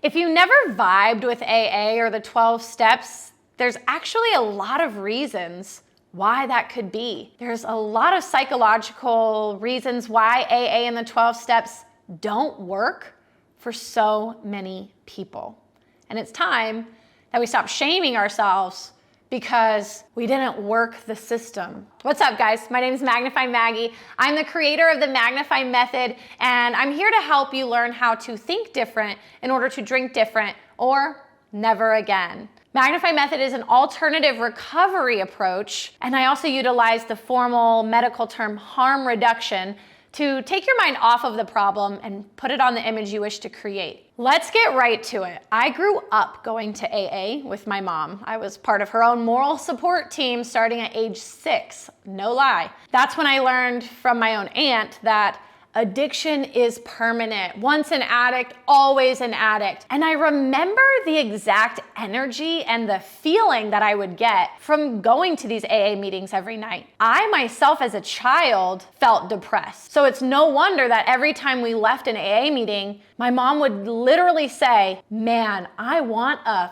If you never vibed with AA or the 12 steps, there's actually a lot of reasons why that could be. There's a lot of psychological reasons why AA and the 12 steps don't work for so many people. And it's time that we stop shaming ourselves because we didn't work the system. What's up, guys? My name is Magnify Maggie. I'm the creator of the Magnify method, and I'm here to help you learn how to think different in order to drink different or never again. Magnify method is an alternative recovery approach, and I also utilize the formal medical term harm reduction to take your mind off of the problem and put it on the image you wish to create. Let's get right to it. I grew up going to AA with my mom. I was part of her own moral support team starting at age 6, no lie. That's when I learned from my own aunt that addiction is permanent. Once an addict, always an addict. And I remember the exact energy and the feeling that I would get from going to these AA meetings every night. I myself as a child felt depressed. So it's no wonder that every time we left an AA meeting, my mom would literally say, "Man, I want a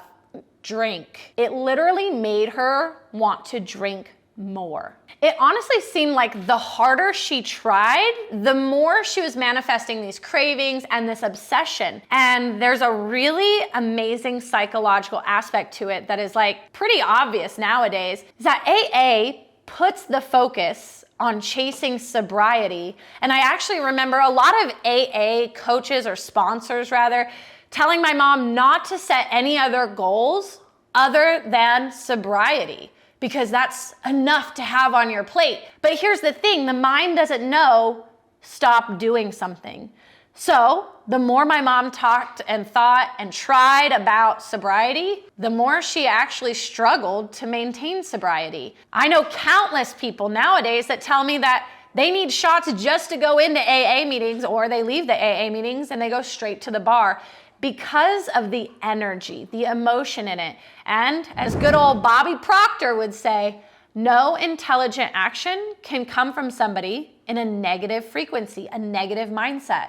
drink." It literally made her want to drink more. It honestly seemed like the harder she tried, the more she was manifesting these cravings and this obsession. And there's a really amazing psychological aspect to it that is like pretty obvious nowadays, is that AA puts the focus on chasing sobriety. And I actually remember a lot of AA coaches or sponsors rather telling my mom not to set any other goals other than sobriety, because that's enough to have on your plate. But here's the thing, the mind doesn't know stop doing something. So the more my mom talked and thought and tried about sobriety, the more she actually struggled to maintain sobriety. I know countless people nowadays that tell me that they need shots just to go into AA meetings, or they leave the AA meetings and they go straight to the bar, because of the energy, the emotion in it. And as good old Bobby Proctor would say, no intelligent action can come from somebody in a negative frequency, a negative mindset.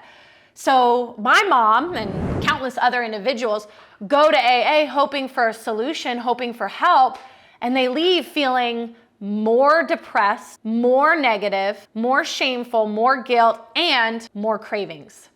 So my mom and countless other individuals go to AA hoping for a solution, hoping for help, and they leave feeling more depressed, more negative, more shameful, more guilt, and more cravings.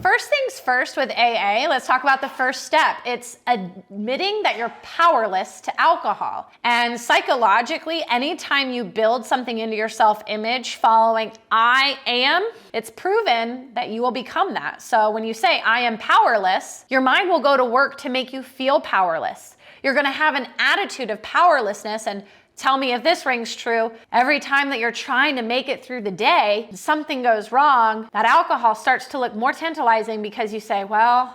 First things first with AA, let's talk about the first step. It's admitting that you're powerless to alcohol. And psychologically, anytime you build something into your self-image following I am, it's proven that you will become that. So when you say I am powerless, your mind will go to work to make you feel powerless. You're gonna have an attitude of powerlessness, and tell me if this rings true. Every time that you're trying to make it through the day, something goes wrong, that alcohol starts to look more tantalizing because you say, well,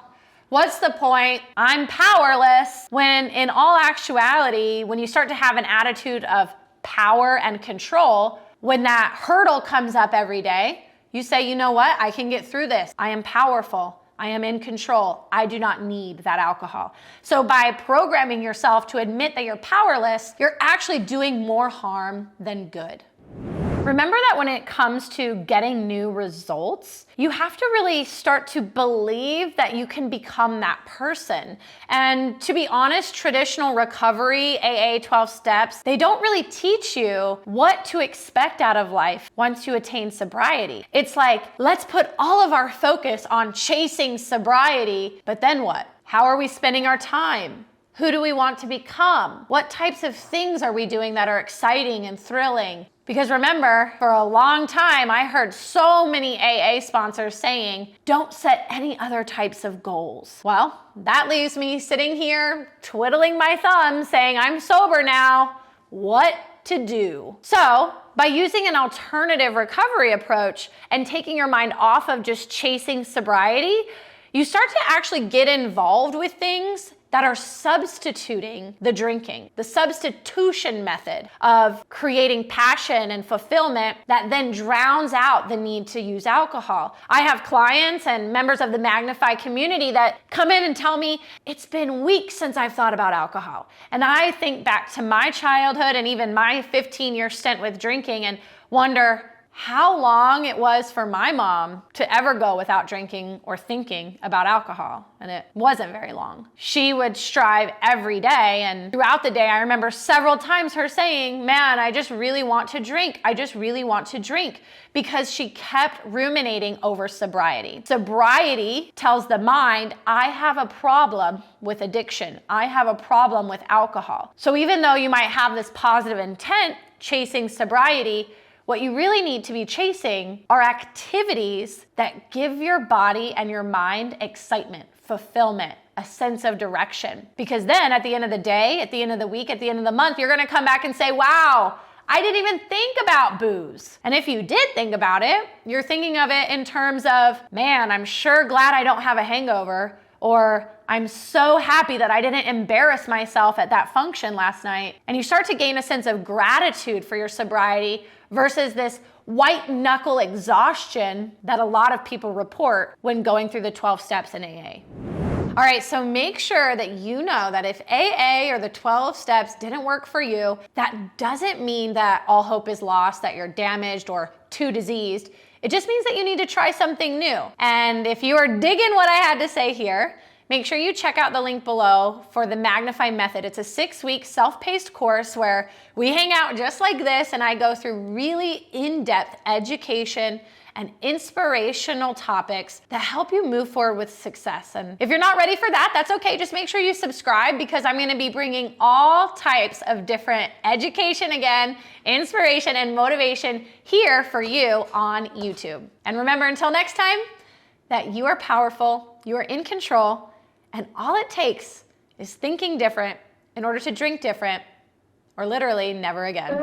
what's the point? I'm powerless. When in all actuality, when you start to have an attitude of power and control, when that hurdle comes up every day, you say, you know what? I can get through this. I am powerful. I am in control. I do not need that alcohol. So by programming yourself to admit that you're powerless, you're actually doing more harm than good. Remember that when it comes to getting new results, you have to really start to believe that you can become that person. And to be honest, traditional recovery, AA 12 steps, they don't really teach you what to expect out of life once you attain sobriety. It's like, let's put all of our focus on chasing sobriety, but then what? How are we spending our time? Who do we want to become? What types of things are we doing that are exciting and thrilling? Because remember, for a long time, I heard so many AA sponsors saying, don't set any other types of goals. Well, that leaves me sitting here twiddling my thumbs saying, I'm sober now. What to do? So by using an alternative recovery approach and taking your mind off of just chasing sobriety, you start to actually get involved with things that are substituting the drinking, the substitution method of creating passion and fulfillment that then drowns out the need to use alcohol. I have clients and members of the Magnify community that come in and tell me, it's been weeks since I've thought about alcohol. And I think back to my childhood and even my 15-year stint with drinking and wonder, how long it was for my mom to ever go without drinking or thinking about alcohol. And it wasn't very long. She would strive every day. And throughout the day, I remember several times her saying, man, I just really want to drink. I just really want to drink, because she kept ruminating over sobriety. Sobriety tells the mind, I have a problem with addiction. I have a problem with alcohol. So even though you might have this positive intent chasing sobriety, what you really need to be chasing are activities that give your body and your mind excitement, fulfillment, a sense of direction. Because then at the end of the day, at the end of the week, at the end of the month, you're gonna come back and say, wow, I didn't even think about booze. And if you did think about it, you're thinking of it in terms of, man, I'm sure glad I don't have a hangover, or I'm so happy that I didn't embarrass myself at that function last night. And you start to gain a sense of gratitude for your sobriety versus this white knuckle exhaustion that a lot of people report when going through the 12 steps in AA. All right, so make sure that you know that if AA or the 12 steps didn't work for you, that doesn't mean that all hope is lost, that you're damaged or too diseased. It just means that you need to try something new. And if you are digging what I had to say here, make sure you check out the link below for the Magnify method. It's a 6-week self-paced course where we hang out just like this and I go through really in-depth education and inspirational topics that help you move forward with success. And if you're not ready for that, that's okay. Just make sure you subscribe, because I'm gonna be bringing all types of different education again, inspiration and motivation here for you on YouTube. And remember, until next time, that you are powerful, you are in control, and all it takes is thinking different in order to drink different, or literally never again.